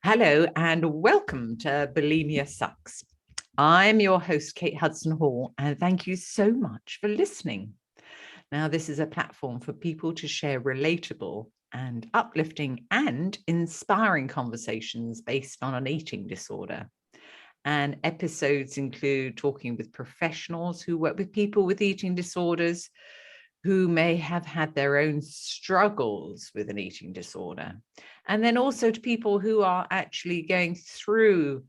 Hello and welcome to Bulimia Sucks. I'm your host, Kate Hudson Hall, and thank you so much for listening. Now, this is a platform for people to share relatable and uplifting and inspiring conversations based on an eating disorder. And episodes include talking with professionals who work with people with eating disorders, who may have had their own struggles with an eating disorder. And then also to people who are actually going through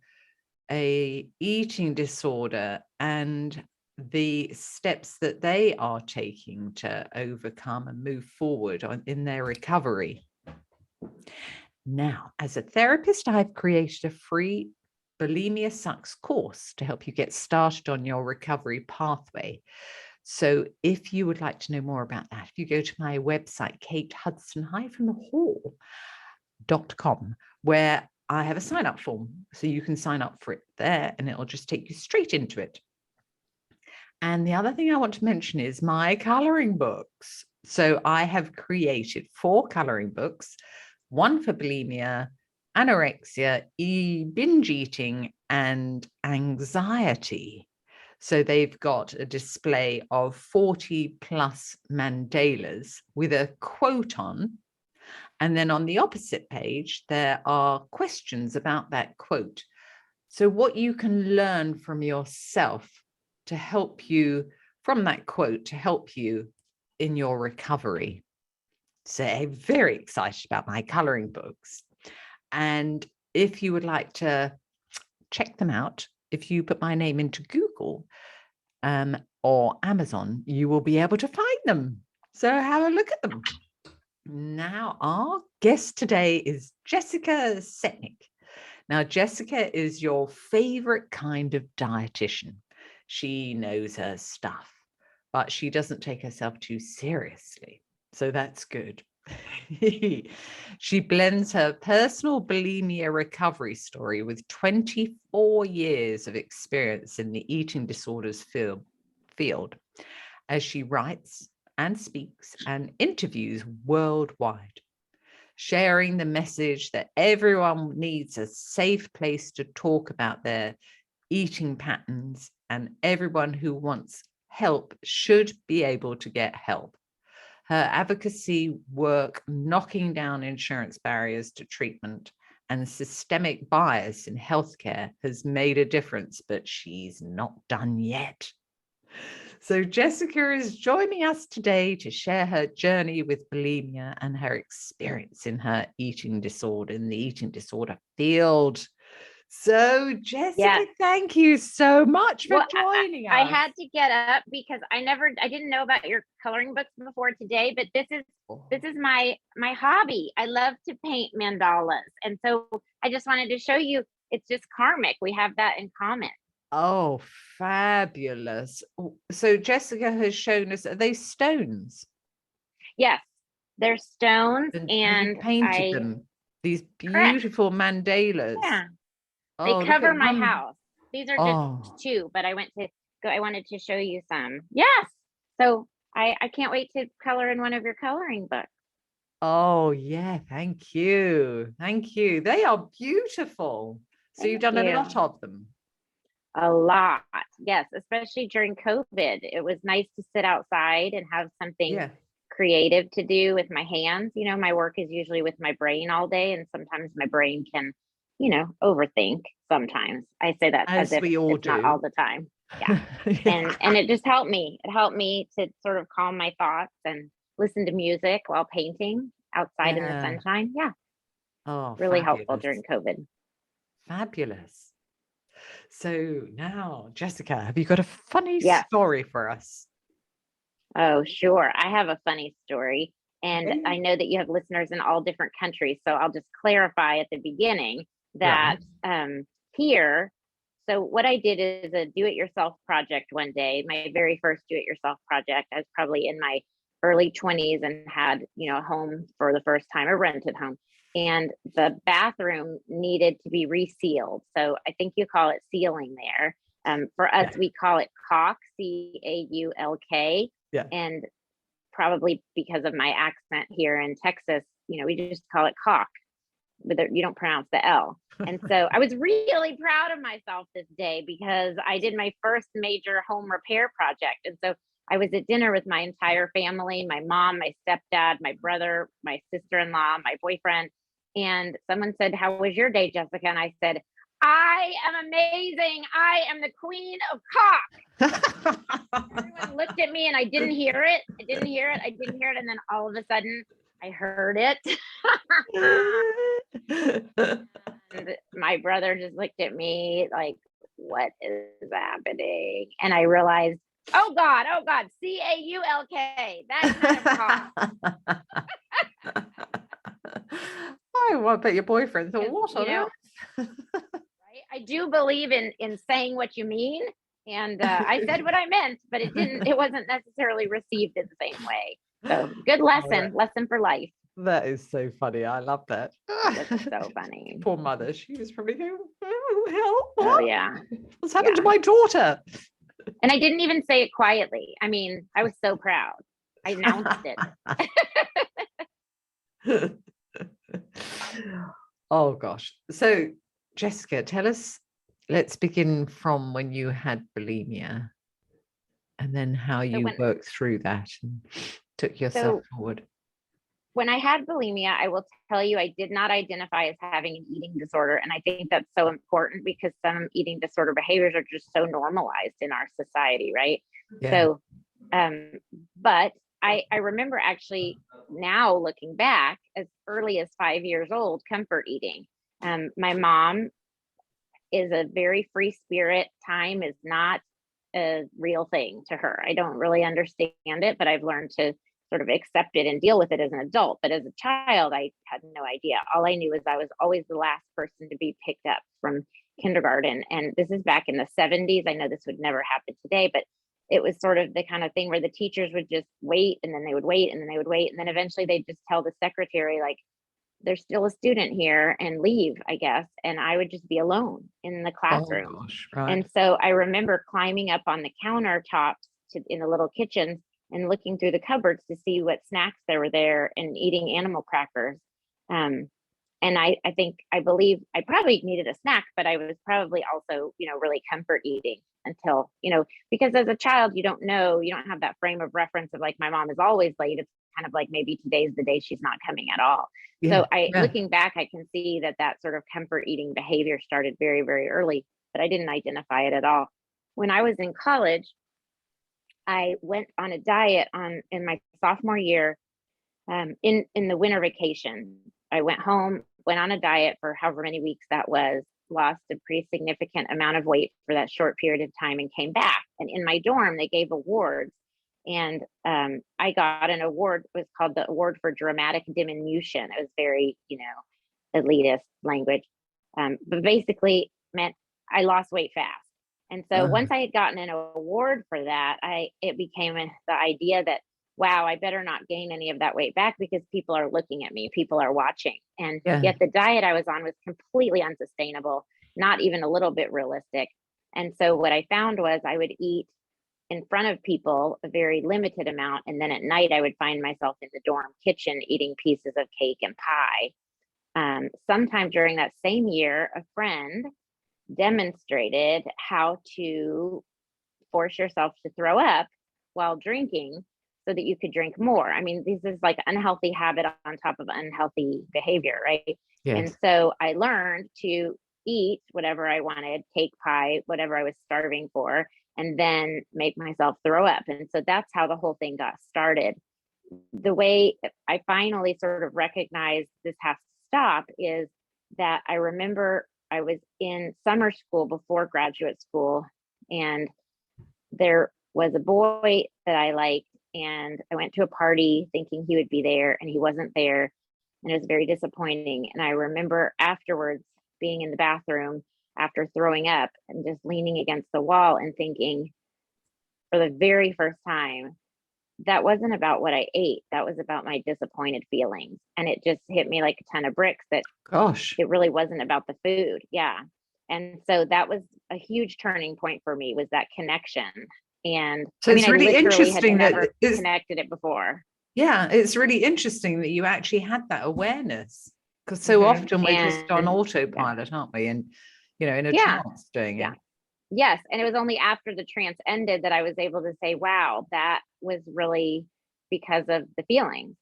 a eating disorder and the steps that they are taking to overcome and move forward in their recovery. Now, as a therapist, I've created a free Bulimia Sucks course to help you get started on your recovery pathway. So if you would like to know more about that, if you go to my website, katehudson-hall.com, where I have a sign-up form. So you can sign up for it there and it'll just take you straight into it. And the other thing I want to mention is my coloring books. So I have created 4 coloring books, one for bulimia, anorexia, binge eating, and anxiety. So they've got a display of 40 plus mandalas with a quote on. And then on the opposite page, there are questions about that quote. So what you can learn from yourself to help you from that quote to help you in your recovery. So I'm very excited about my coloring books. And if you would like to check them out, if you put my name into Google or Amazon, you will be able to find them. So have a look at them. Now, our guest today is Jessica Setnick. Now, Jessica is your favorite kind of dietitian. She knows her stuff, but she doesn't take herself too seriously. So that's good. She blends her personal bulimia recovery story with 24 years of experience in the eating disorders field as she writes and speaks and interviews worldwide, sharing the message that everyone needs a safe place to talk about their eating patterns and everyone who wants help should be able to get help. Her advocacy work knocking down insurance barriers to treatment and systemic bias in healthcare has made a difference, but she's not done yet. So Jessica is joining us today to share her journey with bulimia and her experience in her eating disorder, in the eating disorder field. So Jessica, thank you so much for joining us. I had to get up because I didn't know about your coloring books before today, but this is my hobby. I love to paint mandalas. And so I just wanted to show you, it's just karmic. We have that in common. Oh, fabulous. So Jessica has shown us, are they stones? Yes, they're stones. And you painted them, these beautiful mandalas. Yeah. They cover my house. These are just 2, but I wanted to show you some. Yes. So I can't wait to color in one of your coloring books. Oh yeah, thank you. Thank you. They are beautiful. So you've done a lot of them. A lot. Yes, especially during COVID. It was nice to sit outside and have something creative to do with my hands. You know, my work is usually with my brain all day, and sometimes my brain can, overthink sometimes. I say that as if we all do. Not all the time. Yeah. And it just helped me. It helped me to sort of calm my thoughts and listen to music while painting outside in the sunshine. Yeah. Oh, really helpful during COVID. Fabulous. So now, Jessica, have you got a funny story for us? Oh, sure. I have a funny story. And I know that you have listeners in all different countries. So I'll just clarify at the beginning that here, so what I did is a do-it-yourself project one day, my very first do-it-yourself project. I was probably in my early 20s and had, a home for the first time, a rented home. And the bathroom needed to be resealed. So I think you call it sealing there. For us, we call it caulk, C-A-U-L-K. Yeah. And probably because of my accent here in Texas, we just call it caulk. you don't pronounce the L. And so I was really proud of myself this day because I did my first major home repair project. And so I was at dinner with my entire family, my mom, my stepdad, my brother, my sister-in-law, my boyfriend. And someone said, "How was your day, Jessica?" And I said, "I am amazing. I am the queen of cock." Everyone looked at me and I didn't hear it. I didn't hear it. I didn't hear it. And then all of a sudden I heard it. And my brother just looked at me like, "What is happening?" And I realized, oh God, CAULK. That's not a cock. Oh, I bet your boyfriend thought, what on earth? Right? I do believe in saying what you mean. And I said what I meant, but it wasn't necessarily received in the same way. So good lesson for life. That is so funny. I love that. That's so funny. Poor mother. She was probably going, "Oh, help. What? Oh, yeah. What's happened to my daughter?" And I didn't even say it quietly. I mean, I was so proud. I announced it. Oh, gosh. So, Jessica, tell us, let's begin from when you had bulimia and then how you worked through that and took yourself forward. When I had bulimia, I will tell you, I did not identify as having an eating disorder. And I think that's so important because some eating disorder behaviors are just so normalized in our society, right? Yeah. So, but I remember actually now looking back as early as 5 years old, comfort eating. My mom is a very free spirit. Time is not a real thing to her. I don't really understand it, but I've learned to sort of accept it and deal with it as an adult. But as a child, I had no idea. All I knew is I was always the last person to be picked up from kindergarten. And this is back in the 70s. I know this would never happen today, but it was sort of the kind of thing where the teachers would just wait and then they would wait and then they would wait. And then eventually they'd just tell the secretary, like, "There's still a student here," and leave, I guess. And I would just be alone in the classroom. Oh, gosh, right. And so I remember climbing up on the countertops in the little kitchens and looking through the cupboards to see what snacks there were there and eating animal crackers. And I believe I probably needed a snack, but I was probably also, really comfort eating until, because as a child, you don't have that frame of reference of like, my mom is always late. It's kind of like maybe today's the day she's not coming at all. Yeah, so looking back, I can see that sort of comfort eating behavior started very, very early, but I didn't identify it at all. When I was in college, I went on a diet in my sophomore year, in the winter vacation. I went home, went on a diet for however many weeks that was, lost a pretty significant amount of weight for that short period of time and came back. And in my dorm, they gave awards. And I got an award. It was called the Award for Dramatic Diminution. It was very, elitist language. But basically meant I lost weight fast. And so once I had gotten an award for that, it became the idea that, wow, I better not gain any of that weight back because people are looking at me, people are watching. And yet the diet I was on was completely unsustainable, not even a little bit realistic. And so what I found was I would eat in front of people a very limited amount. And then at night, I would find myself in the dorm kitchen eating pieces of cake and pie. Sometime during that same year, a friend demonstrated how to force yourself to throw up while drinking so that you could drink more. I mean, this is like unhealthy habit on top of unhealthy behavior, right? Yes. And so I learned to eat whatever I wanted, cake, pie, whatever I was starving for, and then make myself throw up. And so that's how the whole thing got started. The way I finally sort of recognized this has to stop is that I remember I was in summer school before graduate school, and there was a boy that I liked, and I went to a party thinking he would be there, and he wasn't there, and it was very disappointing. And I remember afterwards being in the bathroom after throwing up and just leaning against the wall and thinking for the very first time, that wasn't about what I ate. That was about my disappointed feelings. And it just hit me like a ton of bricks that, gosh, it really wasn't about the food. Yeah. And so that was a huge turning point for me, was that connection. And so it's really interesting that it's connected it before. Yeah. It's really interesting that you actually had that awareness. Because so often we're just on And autopilot, aren't we? And, in a yeah, trance doing yeah. it. Yes. And it was only after the trance ended that I was able to say, wow, that was really because of the feelings.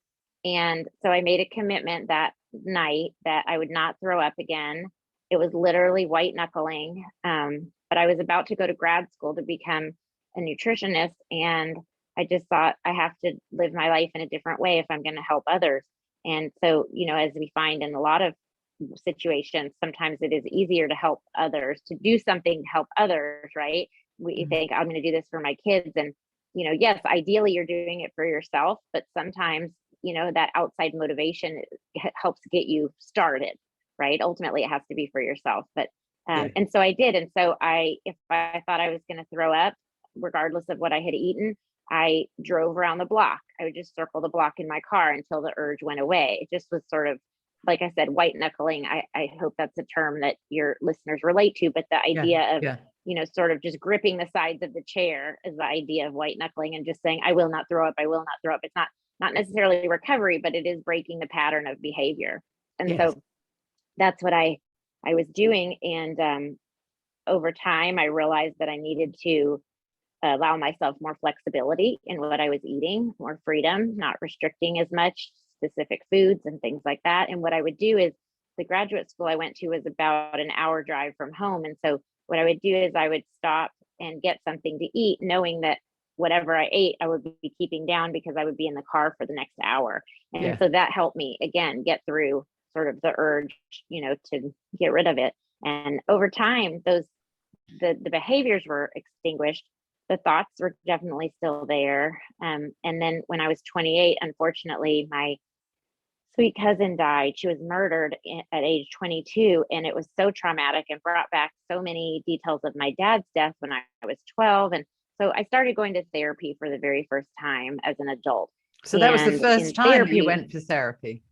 And so I made a commitment that night that I would not throw up again. It was literally white knuckling. But I was about to go to grad school to become a nutritionist. And I just thought I have to live my life in a different way if I'm going to help others. And so, as we find in a lot of situations, sometimes it is easier to help others, to do something to help others, right? We think I'm going to do this for my kids. And, yes, ideally you're doing it for yourself, but sometimes, that outside motivation helps get you started, right? Ultimately, it has to be for yourself. But, and so I did. And so if I thought I was going to throw up, regardless of what I had eaten, I drove around the block. I would just circle the block in my car until the urge went away. It just was sort of, like I said, white knuckling. I hope that's a term that your listeners relate to, but the idea of, sort of just gripping the sides of the chair is the idea of white knuckling, and just saying, I will not throw up. I will not throw up. It's not necessarily recovery, but it is breaking the pattern of behavior. And so that's what I was doing. And over time, I realized that I needed to allow myself more flexibility in what I was eating, more freedom, not restricting as much specific foods and things like that. And what I would do is, the graduate school I went to was about an hour drive from home. And so what I would do is I would stop and get something to eat, knowing that whatever I ate, I would be keeping down because I would be in the car for the next hour. And so that helped me, again, get through sort of the urge, to get rid of it. And over time, the behaviors were extinguished. The thoughts were definitely still there. And then when I was 28, unfortunately, my sweet cousin died. She was murdered at age 22. And it was so traumatic and brought back so many details of my dad's death when I was 12. And so I started going to therapy for the very first time as an adult. So that was the first time you went for therapy?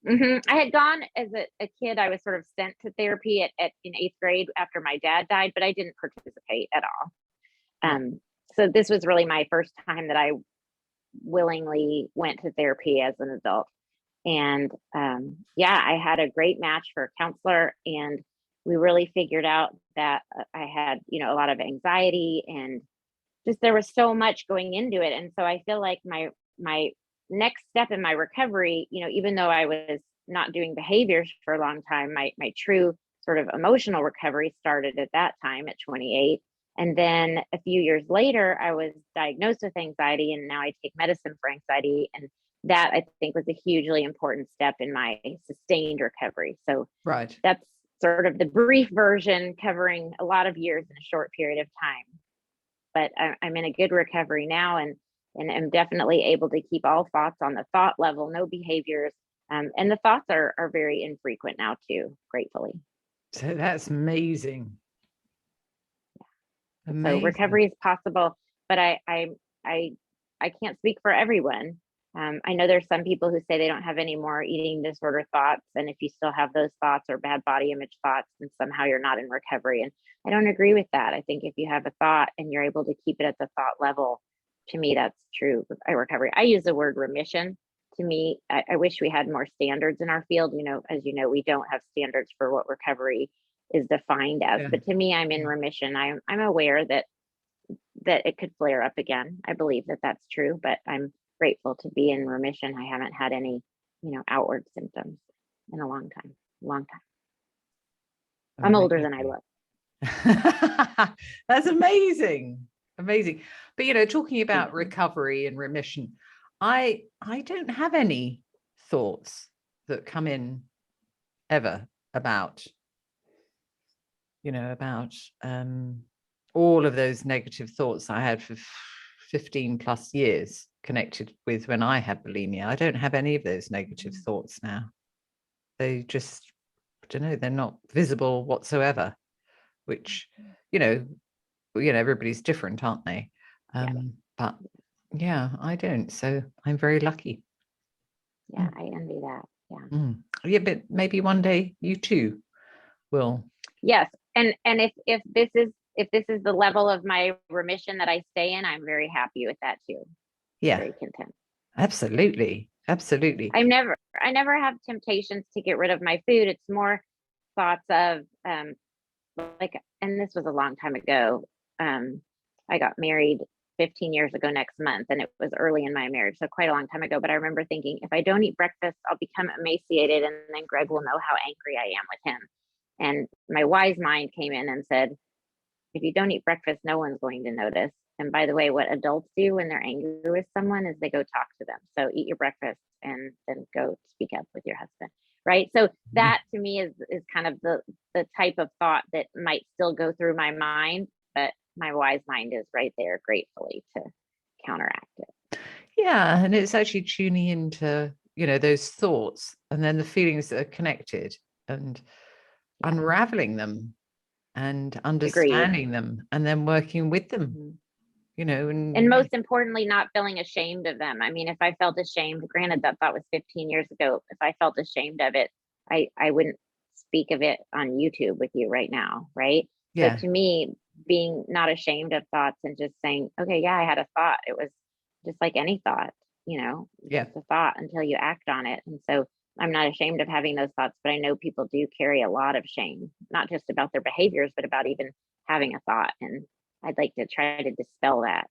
I had gone as a kid. I was sort of sent to therapy in 8th grade after my dad died, but I didn't participate at all. So this was really my first time that I willingly went to therapy as an adult. And I had a great match for a counselor, and we really figured out that I had, a lot of anxiety, and just there was so much going into it. And so I feel like my next step in my recovery, even though I was not doing behaviors for a long time, my true sort of emotional recovery started at that time at 28. And then a few years later, I was diagnosed with anxiety, and now I take medicine for anxiety. And that, I think, was a hugely important step in my sustained recovery. So that's sort of the brief version, covering a lot of years in a short period of time. But I'm in a good recovery now, and I'm definitely able to keep all thoughts on the thought level, no behaviors. And the thoughts are very infrequent now too, gratefully. So that's amazing. So recovery is possible, but I can't speak for everyone. I know there's some people who say they don't have any more eating disorder thoughts, and if you still have those thoughts or bad body image thoughts, then somehow you're not in recovery. And I don't agree with that. I think if you have a thought and you're able to keep it at the thought level, to me, that's true recovery. I use the word remission. To me, I wish we had more standards in our field. As you know, we don't have standards for what recovery is defined as. But to me, I'm in remission. I'm aware that it could flare up again. I believe that that's true, but I'm grateful to be in remission. I haven't had any, outward symptoms in a long time. I'm older than I look. That's amazing. But talking about recovery and remission, I don't have any thoughts that come in ever about all of those negative thoughts I had for 15 plus years connected with when I had bulimia. I don't have any of those negative thoughts now. They just, I don't know, they're not visible whatsoever, which, everybody's different, aren't they? But I don't. So I'm very lucky. Yeah, I envy that. Yeah, but maybe one day you too will. Yes. And if this is the level of my remission that I stay in, I'm very happy with that too. Yeah. Very content. Absolutely. Absolutely. I never have temptations to get rid of my food. It's more thoughts of like, and this was a long time ago. I got married 15 years ago next month, and it was early in my marriage, so quite a long time ago. But I remember thinking, if I don't eat breakfast, I'll become emaciated, and then Greg will know how angry I am with him. And my wise mind came in and said, if you don't eat breakfast, no one's going to notice. And by the way, what adults do when they're angry with someone is they go talk to them. So eat your breakfast and then go speak up with your husband. Right. So that to me is kind of the type of thought that might still go through my mind, but my wise mind is right there gratefully to counteract it. Yeah. And it's actually tuning into, those thoughts and then the feelings that are connected and unraveling them and understanding them and then working with them, and most importantly, not feeling ashamed of them. I mean, if I felt ashamed, granted that thought was 15 years ago, if I felt ashamed of it, I wouldn't speak of it on YouTube with you right now. Right. Yeah. So to me, being not ashamed of thoughts and just saying, okay, yeah, I had a thought. It was just like any thought, just a thought until you act on it. And so I'm not ashamed of having those thoughts, but I know people do carry a lot of shame, not just about their behaviors, but about even having a thought. And I'd like to try to dispel that.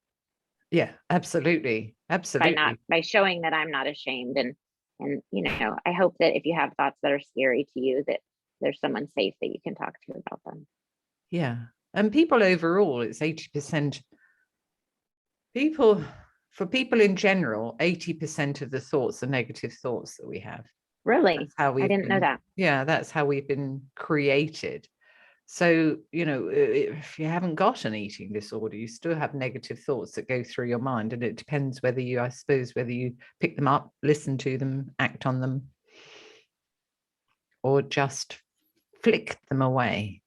Yeah, absolutely. Absolutely. By showing that I'm not ashamed. And I hope that if you have thoughts that are scary to you, that there's someone safe that you can talk to about them. Yeah. And people overall, it's 80% for people in general, 80% of the thoughts are negative thoughts that we have. Really? That's how I didn't know that. Yeah, that's how we've been created. So, if you haven't got an eating disorder, you still have negative thoughts that go through your mind. And it depends whether you pick them up, listen to them, act on them, or just flick them away.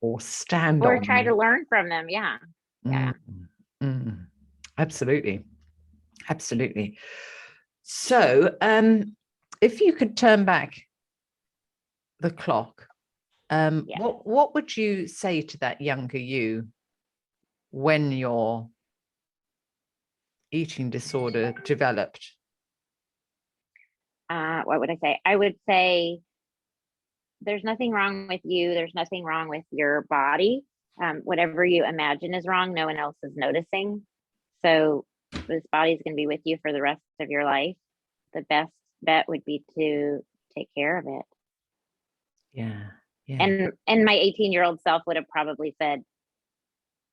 Or stand on or try to learn from them. Yeah. Yeah. Absolutely. Absolutely. So, if you could turn back the clock, what would you say to that younger you when your eating disorder developed? What would I say? I would say there's nothing wrong with you. There's nothing wrong with your body. Whatever you imagine is wrong, no one else is noticing. So this body is going to be with you for the rest of your life. The best bet would be to take care of it. Yeah. And my 18-year-old self would have probably said,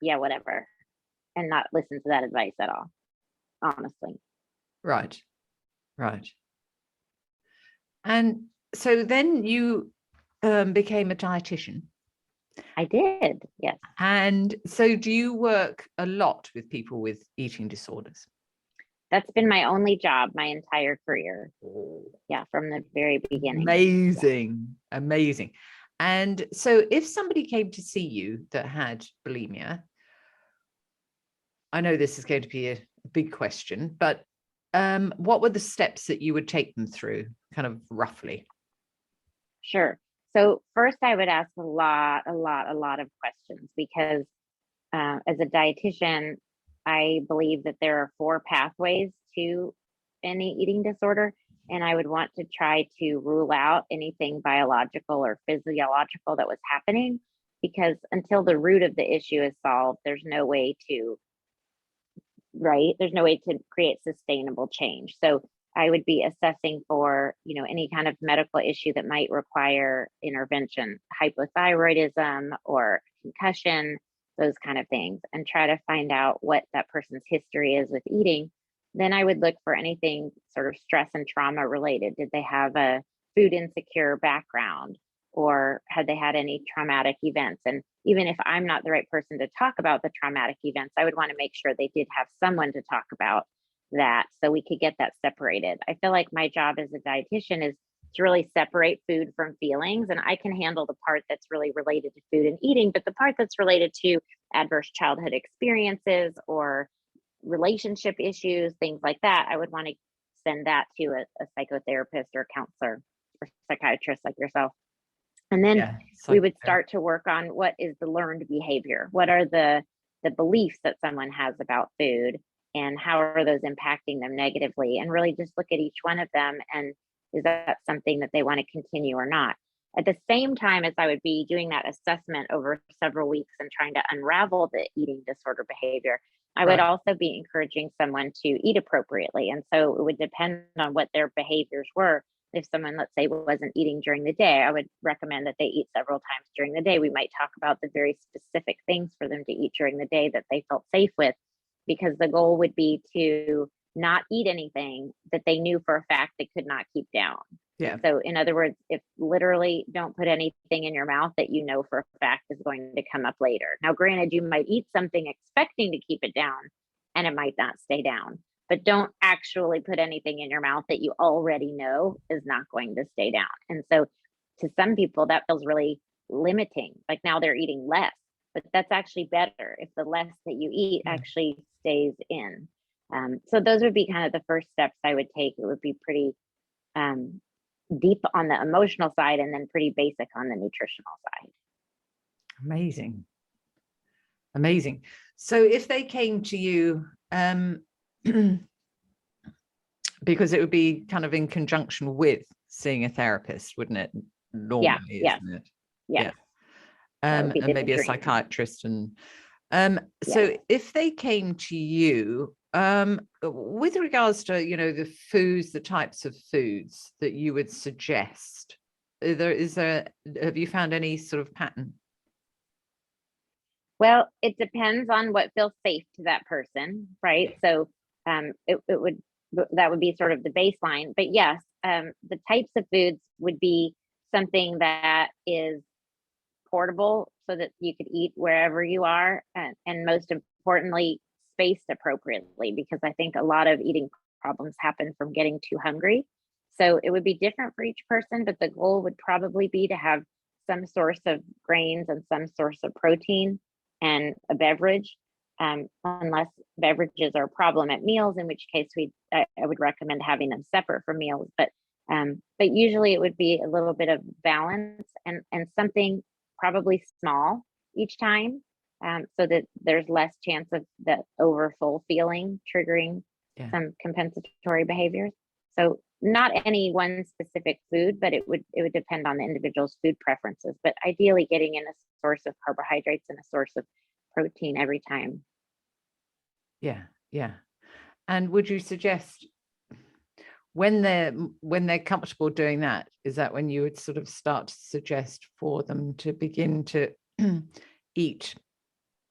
yeah, whatever, and not listen to that advice at all, honestly. Right. And so then you became a dietitian. I did, yes. And so do you work a lot with people with eating disorders? That's been my only job my entire career. Yeah, from the very beginning. Amazing. And so if somebody came to see you that had bulimia, I know this is going to be a big question, but what were the steps that you would take them through, kind of roughly? Sure. So first I would ask a lot of questions, because as a dietitian, I believe that there are 4 pathways to any eating disorder, and I would want to try to rule out anything biological or physiological that was happening, because until the root of the issue is solved, there's no way to create sustainable change. So I would be assessing for, any kind of medical issue that might require intervention, hypothyroidism or concussion, those kind of things, and try to find out what that person's history is with eating. Then I would look for anything sort of stress and trauma related. Did they have a food insecure background, or had they had any traumatic events? And even if I'm not the right person to talk about the traumatic events, I would want to make sure they did have someone to talk about that, so we could get that separated. I feel like my job as a dietitian is to really separate food from feelings, and I can handle the part that's really related to food and eating, but the part that's related to adverse childhood experiences or relationship issues, things like that, I would want to send that to a psychotherapist or counselor or psychiatrist like yourself. And then we would start to work on what is the learned behavior. What are the beliefs that someone has about food? and how are those impacting them negatively, and really just look at each one of them, and is that something that they want to continue or not. At the same time as I would be doing that assessment over several weeks and trying to unravel the eating disorder behavior, I would Right. also be encouraging someone to eat appropriately. And so it would depend on what their behaviors were. If someone, let's say, wasn't eating during the day, I would recommend that they eat several times during the day. We might talk about the very specific things for them to eat during the day that they felt safe with, because the goal would be to not eat anything that they knew for a fact they could not keep down. Yeah. So in other words, if literally don't put anything in your mouth that you know for a fact is going to come up later. Now, granted, you might eat something expecting to keep it down and it might not stay down, but don't actually put anything in your mouth that you already know is not going to stay down. And so to some people that feels really limiting, like now they're eating less, but that's actually better if the less that you eat Yeah. actually stays in. So those would be kind of the first steps I would take. It would be pretty deep on the emotional side and then pretty basic on the nutritional side. Amazing. Amazing. So if they came to you, because it would be kind of in conjunction with seeing a therapist, wouldn't it? Normally, Yes, isn't it? yes. And the maybe a dream. psychiatrist. And Yes. so if they came to you, with regards to, the foods, the types of foods that you would suggest, have you found any sort of pattern? Well, it depends on what feels safe to that person, right? So that would be sort of the baseline. But yes, the types of foods would be something that is portable so that you could eat wherever you are, and most importantly, spaced appropriately, because I think a lot of eating problems happen from getting too hungry. So it would be different for each person, but the goal would probably be to have some source of grains and some source of protein and a beverage, unless beverages are a problem at meals, in which case I would recommend having them separate from meals. But usually it would be a little bit of balance and something probably small each time, so that there's less chance of the overfull feeling triggering some compensatory behaviors. So not any one specific food, but it would depend on the individual's food preferences, but ideally getting in a source of carbohydrates and a source of protein every time. Yeah. And would you suggest when they're comfortable doing that, is that when you would sort of start to suggest for them to begin to eat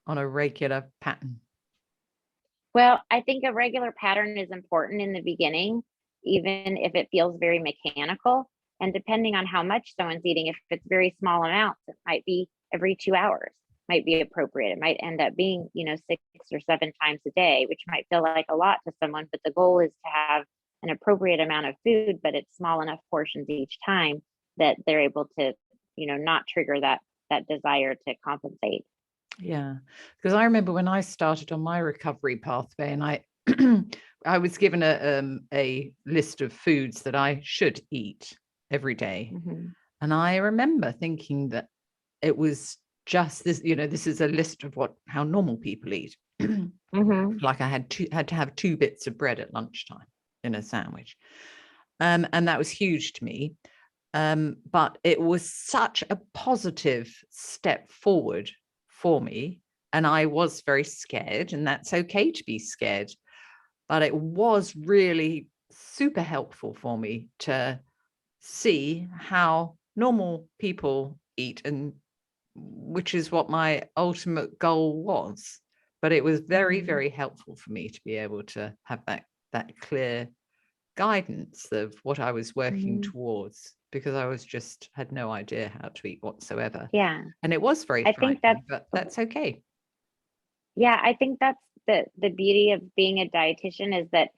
on a regular pattern? Well, I think a regular pattern is important in the beginning, even if it feels very mechanical. And depending on how much someone's eating, if it's very small amounts, it might be every 2 hours, might be appropriate. It might end up being, 6 or 7 times a day, which might feel like a lot to someone, but the goal is to have an appropriate amount of food, but it's small enough portions each time that they're able to, not trigger that desire to compensate. Yeah, because I remember when I started on my recovery pathway, and I I was given a list of foods that I should eat every day. Mm-hmm. And I remember thinking that it was just this, this is a list of how normal people eat. Mm-hmm. Like I had to have 2 bits of bread at lunchtime in a sandwich. And that was huge to me. But it was such a positive step forward for me. And I was very scared, and that's okay to be scared. But it was really super helpful for me to see how normal people eat, and which is what my ultimate goal was. But it was very, Mm-hmm. very helpful for me to be able to have that clear guidance of what I was working Mm-hmm. towards, because I had no idea how to eat whatsoever. Yeah. And it was very I think frightening, but that's okay. Yeah, I think that's the beauty of being a dietitian, is that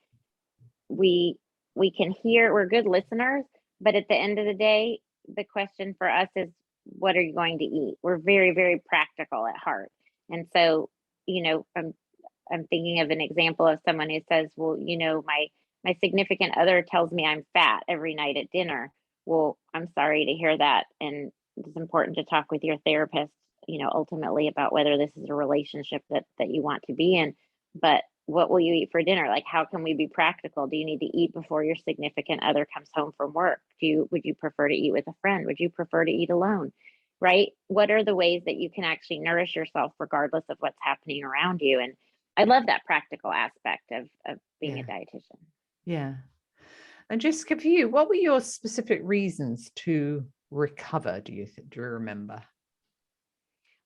we can hear, we're good listeners, but at the end of the day, the question for us is, what are you going to eat? We're very, very practical at heart. And so, I'm thinking of an example of someone who says, well, my significant other tells me I'm fat every night at dinner. Well, I'm sorry to hear that. And it's important to talk with your therapist, ultimately about whether this is a relationship that you want to be in. But what will you eat for dinner? Like, how can we be practical? Do you need to eat before your significant other comes home from work? Would you prefer to eat with a friend? Would you prefer to eat alone? Right? What are the ways that you can actually nourish yourself regardless of what's happening around you? And I love that practical aspect of being a dietitian. Yeah. And Jessica, for you, what were your specific reasons to recover? Do you remember?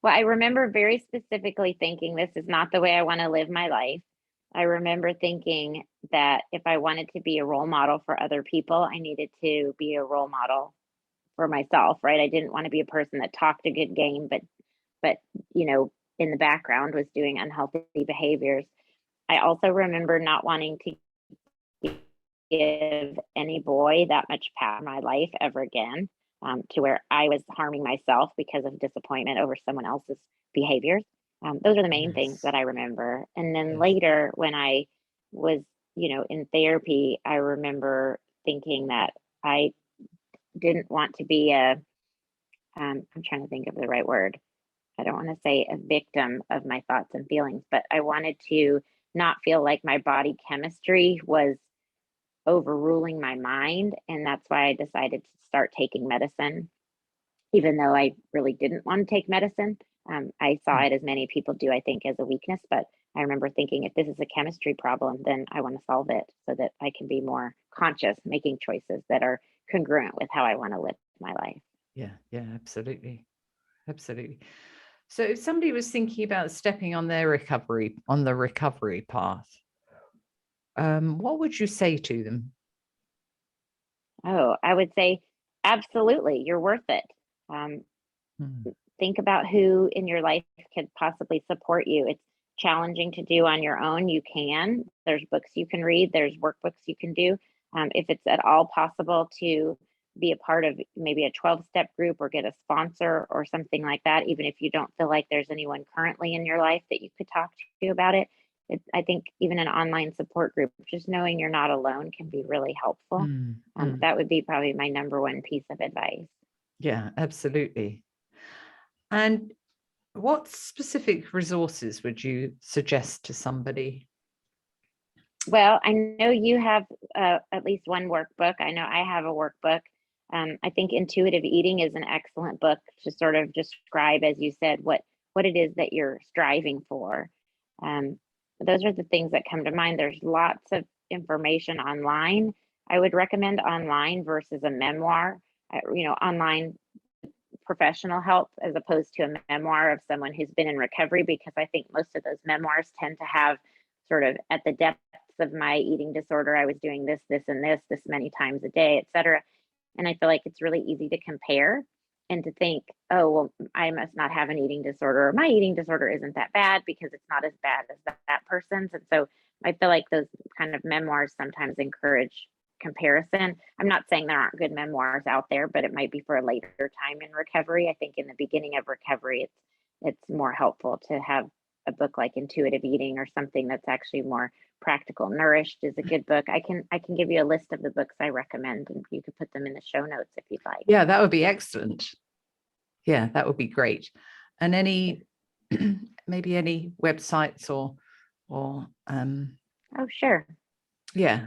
Well, I remember very specifically thinking this is not the way I want to live my life. I remember thinking that if I wanted to be a role model for other people, I needed to be a role model for myself, right? I didn't want to be a person that talked a good game, but in the background was doing unhealthy behaviors. I also remember not wanting to give any boy that much power in my life ever again, to where I was harming myself because of disappointment over someone else's behaviors. Those are the main things that I remember. And then later, when I was, in therapy, I remember thinking that I didn't want to be I'm trying to think of the right word. I don't want to say a victim of my thoughts and feelings, but I wanted to not feel like my body chemistry was overruling my mind. And that's why I decided to start taking medicine, even though I really didn't want to take medicine. I saw it, as many people do, I think, as a weakness, but I remember thinking, if this is a chemistry problem, then I want to solve it so that I can be more conscious, making choices that are congruent with how I want to live my life. Yeah, absolutely. Absolutely. So if somebody was thinking about stepping on the recovery path, what would you say to them? Oh, I would say, absolutely, you're worth it. Think about who in your life could possibly support you. It's challenging to do on your own. You can. There's books you can read. There's workbooks you can do. If it's at all possible to be a part of maybe a 12-step group or get a sponsor or something like that, even if you don't feel like there's anyone currently in your life that you could talk to about it. I think even an online support group, just knowing you're not alone can be really helpful. That would be probably my number one piece of advice. Yeah, absolutely. And what specific resources would you suggest to somebody? Well, I know you have at least one workbook. I know I have a workbook. I think Intuitive Eating is an excellent book to sort of describe, as you said, what it is that you're striving for. Those are the things that come to mind. There's lots of information online. I would recommend online versus a memoir. Online professional help as opposed to a memoir of someone who's been in recovery, because I think most of those memoirs tend to have sort of, at the depths of my eating disorder, I was doing this and this many times a day, et cetera. And I feel like it's really easy to compare and to think, oh, well, I must not have an eating disorder, or my eating disorder isn't that bad because it's not as bad as that person's. And so I feel like those kind of memoirs sometimes encourage comparison. I'm not saying there aren't good memoirs out there, but it might be for a later time in recovery. I think in the beginning of recovery, it's more helpful to have a book like Intuitive Eating or something that's actually more practical. Nourished is a good book. I can give you a list of the books I recommend, and you could put them in the show notes if you'd like. Yeah, that would be excellent. Yeah, that would be great. And maybe any websites or oh, sure. Yeah,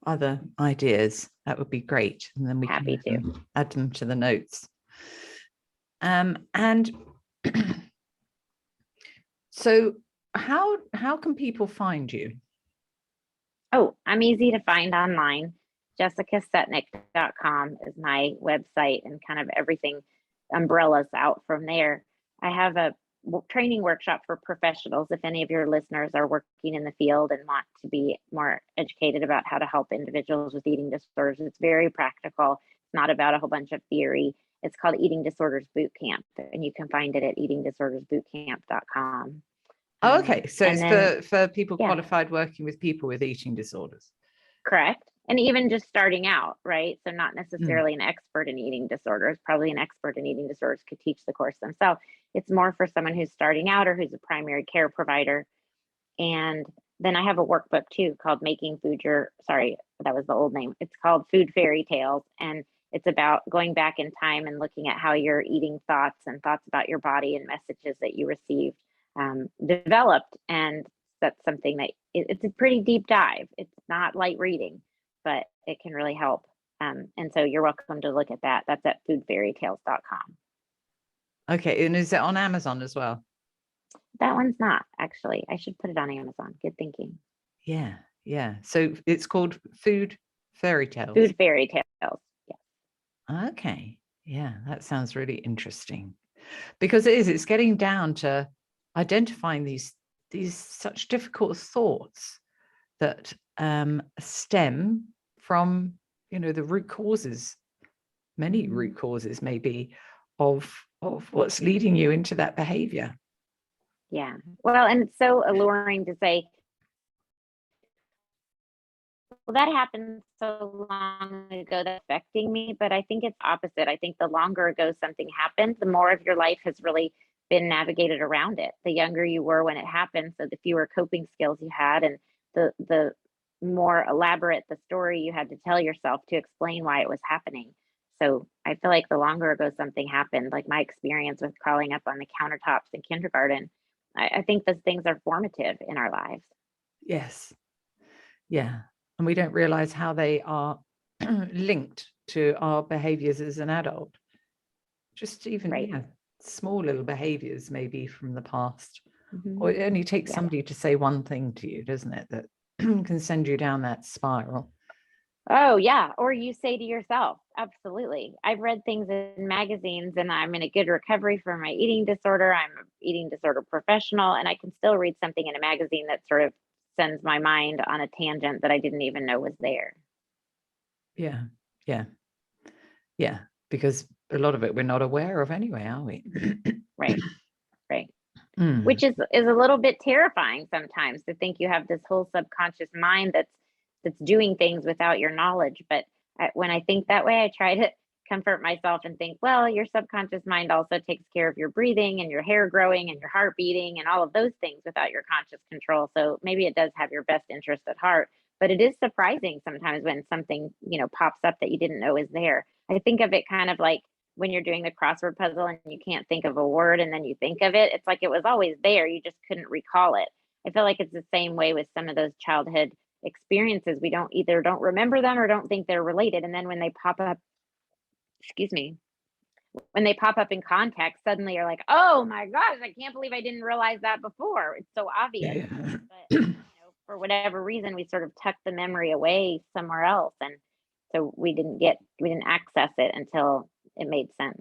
other ideas, that would be great. And then we can add them to the notes. And so how can people find you? Oh, I'm easy to find online. JessicaSetnick.com is my website, and kind of everything umbrellas out from there. I have a training workshop for professionals. If any of your listeners are working in the field and want to be more educated about how to help individuals with eating disorders, it's very practical. It's not about a whole bunch of theory. It's called Eating Disorders Boot Camp, and you can find it at eatingdisordersbootcamp.com. Oh, okay. So it's for people qualified working with people with eating disorders. Correct. And even just starting out, right? So not necessarily an expert in eating disorders, probably an expert in eating disorders could teach the course themselves. It's more for someone who's starting out or who's a primary care provider. And then I have a workbook too called that was the old name. It's called Food Fairy Tales. And it's about going back in time and looking at how your eating thoughts and thoughts about your body and messages that you received developed. And that's something that it's a pretty deep dive. It's not light reading, but it can really help. And so you're welcome to look at that. That's at foodfairytales.com. Okay, and is it on Amazon as well? That one's not, actually. I should put it on Amazon. Good thinking. Yeah, yeah. So it's called Food Fairy Tales. Food Fairy Tales. Yeah. Okay. Yeah, that sounds really interesting. Because it's getting down to identifying these such difficult thoughts that stem from, the root causes, many root causes maybe of what's leading you into that behavior. Yeah. Well, and it's so alluring to say, well, that happened so long ago that's affecting me, but I think it's opposite. I think the longer ago something happened, the more of your life has really been navigated around it. The younger you were when it happened, so the fewer coping skills you had, and the more elaborate the story you had to tell yourself to explain why it was happening. So I feel like the longer ago something happened, like my experience with crawling up on the countertops in kindergarten, I think those things are formative in our lives. Yes. Yeah. And we don't realize how they are linked to our behaviors as an adult. Just even, Right. small little behaviors maybe from the past. Mhm. Or it only takes Yeah. somebody to say one thing to you, doesn't it, that can send you down that spiral. Oh, yeah. Or you say to yourself, absolutely. I've read things in magazines and I'm in a good recovery from my eating disorder. I'm an eating disorder professional, and I can still read something in a magazine that sort of sends my mind on a tangent that I didn't even know was there. Yeah. Yeah. Yeah. Because a lot of it we're not aware of anyway, are we? Right. Right. Mm. Which is a little bit terrifying sometimes, to think you have this whole subconscious mind that's doing things without your knowledge. But when I think that way, I try to comfort myself and think, well, your subconscious mind also takes care of your breathing and your hair growing and your heart beating and all of those things without your conscious control. So maybe it does have your best interest at heart. But it is surprising sometimes when something, pops up that you didn't know is there. I think of it kind of like when you're doing the crossword puzzle and you can't think of a word and then you think of it. It's like it was always there, you just couldn't recall it. I feel like it's the same way with some of those childhood experiences. We don't remember them or don't think they're related, and then when they pop up, excuse me, when they pop up in context, suddenly you're like, oh my gosh, I can't believe I didn't realize that before. It's so obvious. Yeah. But for whatever reason, we sort of tucked the memory away somewhere else, and so we didn't access it until it made sense.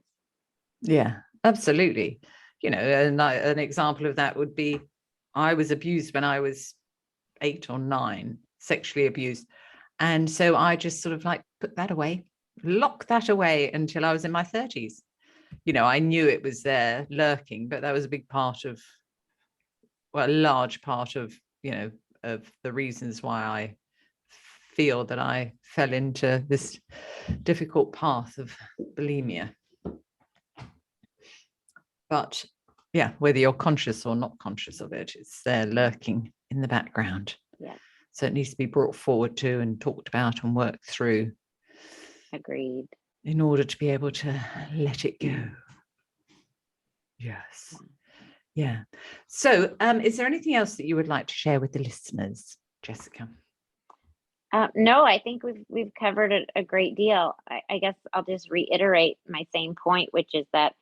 Yeah, absolutely. An example of that would be, I was abused when I was 8 or 9, sexually abused. And so I just sort of like put that away, lock that away until I was in my 30s. I knew it was there lurking, but that was a big part of, well, a large part of, of the reasons why I feel that I fell into this difficult path of bulimia. But yeah, whether you're conscious or not conscious of it, it's there lurking in the background. Yeah. So it needs to be brought forward to and talked about and worked through. Agreed. In order to be able to let it go. Yes. Yeah. So is there anything else that you would like to share with the listeners, Jessica? No, I think we've covered a great deal. I guess I'll just reiterate my same point, which is that,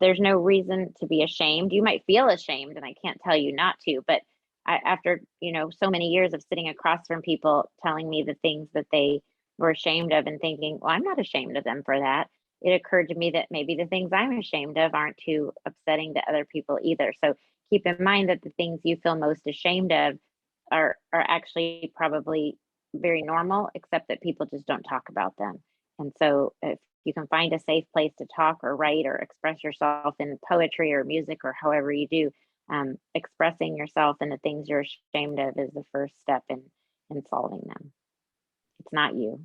there's no reason to be ashamed. You might feel ashamed, and I can't tell you not to, but after, so many years of sitting across from people telling me the things that they were ashamed of and thinking, well, I'm not ashamed of them for that, it occurred to me that maybe the things I'm ashamed of aren't too upsetting to other people either. So keep in mind that the things you feel most ashamed of are actually probably very normal, except that people just don't talk about them. And so if you can find a safe place to talk or write or express yourself in poetry or music or however you do, expressing yourself and the things you're ashamed of is the first step in solving them. It's not you.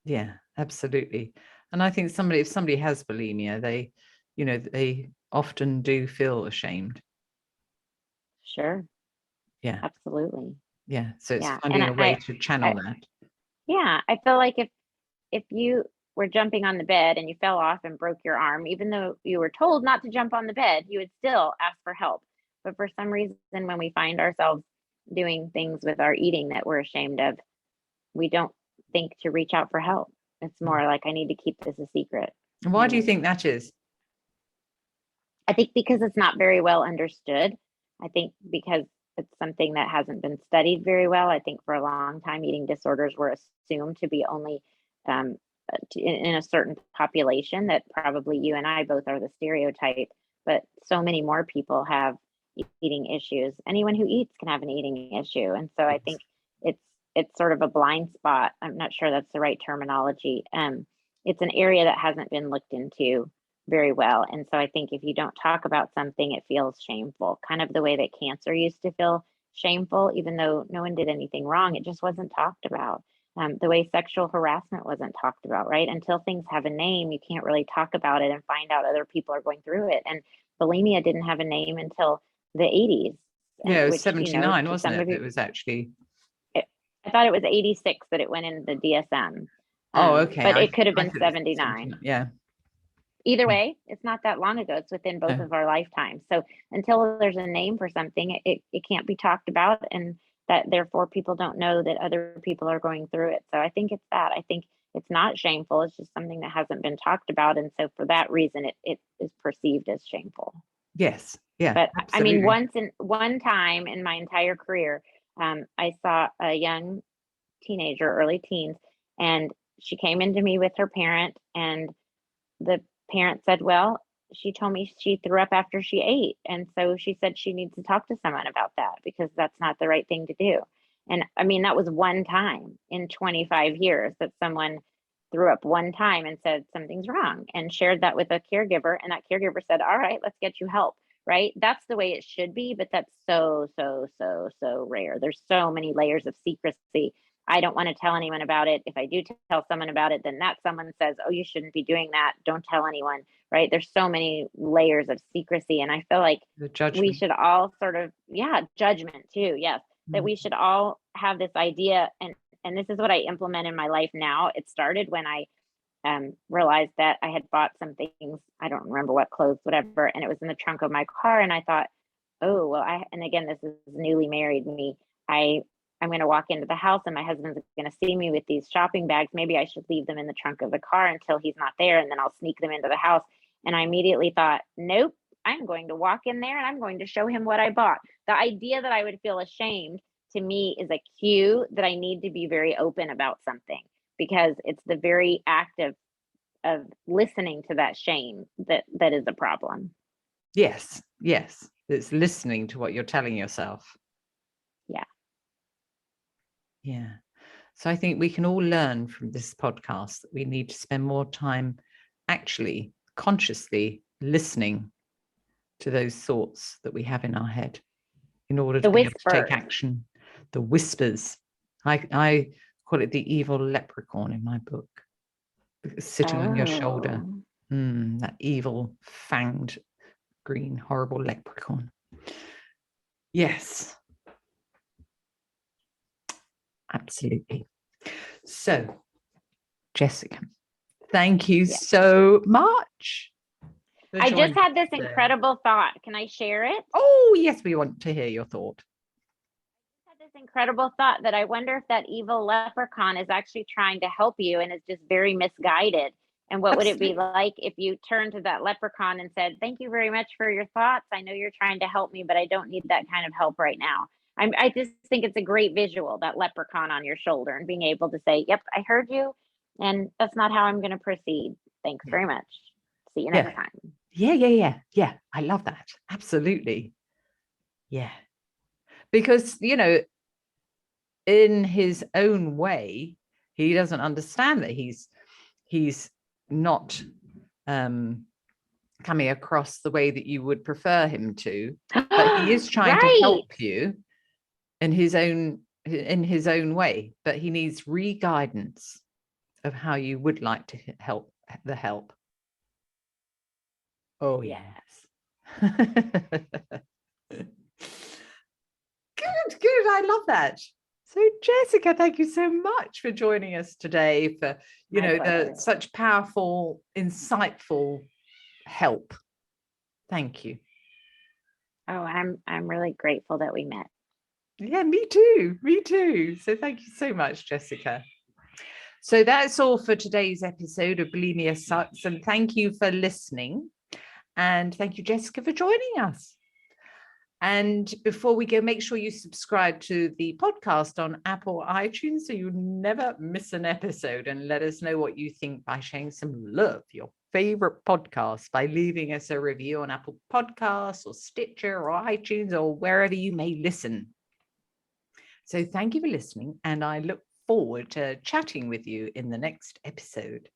Yeah, absolutely. And I think if somebody has bulimia, they often do feel ashamed. Sure. Yeah. Absolutely. Yeah. So it's Yeah. finding And a way to channel that. yeah, I feel like if you were jumping on the bed and you fell off and broke your arm, even though you were told not to jump on the bed, you would still ask for help. But for some reason, when we find ourselves doing things with our eating that we're ashamed of, we don't think to reach out for help. It's more like, I need to keep this a secret. And why do you think that is? I think because it's not very well understood. I think because it's something that hasn't been studied very well. I think for a long time, eating disorders were assumed to be only in a certain population, that probably you and I both are the stereotype, but so many more people have eating issues. Anyone who eats can have an eating issue. And so I think it's sort of a blind spot. I'm not sure that's the right terminology. It's an area that hasn't been looked into very well. And so I think if you don't talk about something, it feels shameful, kind of the way that cancer used to feel shameful, even though no one did anything wrong. It just wasn't talked about. The way sexual harassment wasn't talked about, right? Until things have a name, you can't really talk about it and find out other people are going through it. And bulimia didn't have a name until the 80s. Yeah, it was 79, wasn't it? It was actually... I thought it was 86 that it went into the DSM. Oh, okay. But it could have been 79. Yeah. Either way, it's not that long ago. It's within both of our lifetimes. So until there's a name for something, it can't be talked about, and that therefore people don't know that other people are going through it. So I think it's that. I think it's not shameful. It's just something that hasn't been talked about. And so for that reason, it is perceived as shameful. Yes. Yeah. But absolutely. I mean, one time in my entire career, I saw a young teenager, early teens, and she came into me with her parent, and the parent said, well, she told me she threw up after she ate. And so she said she needs to talk to someone about that because that's not the right thing to do. And I mean, that was one time in 25 years that someone threw up one time and said something's wrong, and shared that with a caregiver. And that caregiver said, all right, let's get you help. Right? That's the way it should be. But that's so rare. There's so many layers of secrecy. I don't want to tell anyone about it. If I do tell someone about it, then that someone says, oh, you shouldn't be doing that. Don't tell anyone. Right? There's so many layers of secrecy. And I feel like we should all sort of, judgment too. Yes. That we should all have this idea. And this is what I implement in my life now. It started when I realized that I had bought some things, I don't remember what, clothes, whatever, and it was in the trunk of my car. And I thought, oh, well, and again, this is newly married me. I'm going to walk into the house and my husband's going to see me with these shopping bags. Maybe I should leave them in the trunk of the car until he's not there, and then I'll sneak them into the house. And I immediately thought, nope, I'm going to walk in there and I'm going to show him what I bought. The idea that I would feel ashamed, to me, is a cue that I need to be very open about something, because it's the very act of listening to that shame that is a problem. Yes. It's listening to what you're telling yourself. Yeah. So I think we can all learn from this podcast that we need to spend more time actually consciously listening to those thoughts that we have in our head in order to be able to take action. The whispers. I call it the evil leprechaun in my book. Sitting on your shoulder. That evil, fanged, green, horrible leprechaun. Yes. Absolutely. So, Jessica, thank you so much. I just had this incredible thought. Can I share it? Oh, yes, we want to hear your thought. I had this incredible thought that I wonder if that evil leprechaun is actually trying to help you and is just very misguided. And what would it be like if you turned to that leprechaun and said, thank you very much for your thoughts. I know you're trying to help me, but I don't need that kind of help right now. I just think it's a great visual, that leprechaun on your shoulder, and being able to say, yep, I heard you, and that's not how I'm going to proceed. Thanks very much. See you next time. Yeah. I love that. Absolutely. Yeah. Because, in his own way, he doesn't understand that he's not coming across the way that you would prefer him to, but he is trying to help you in his own way, but he needs re-guidance of how you would like to help. Oh yes. Good. I love that. So Jessica, thank you so much for joining us today, for such powerful, insightful help. Thank you. Oh, I'm really grateful that we met. Yeah, me too. Me too. So thank you so much, Jessica. So that's all for today's episode of Bulimia Sucks. And thank you for listening. And thank you, Jessica, for joining us. And before we go, make sure you subscribe to the podcast on Apple or iTunes so you never miss an episode, and let us know what you think by sharing some love, your favorite podcast, by leaving us a review on Apple Podcasts or Stitcher or iTunes or wherever you may listen. So thank you for listening, and I look forward to chatting with you in the next episode.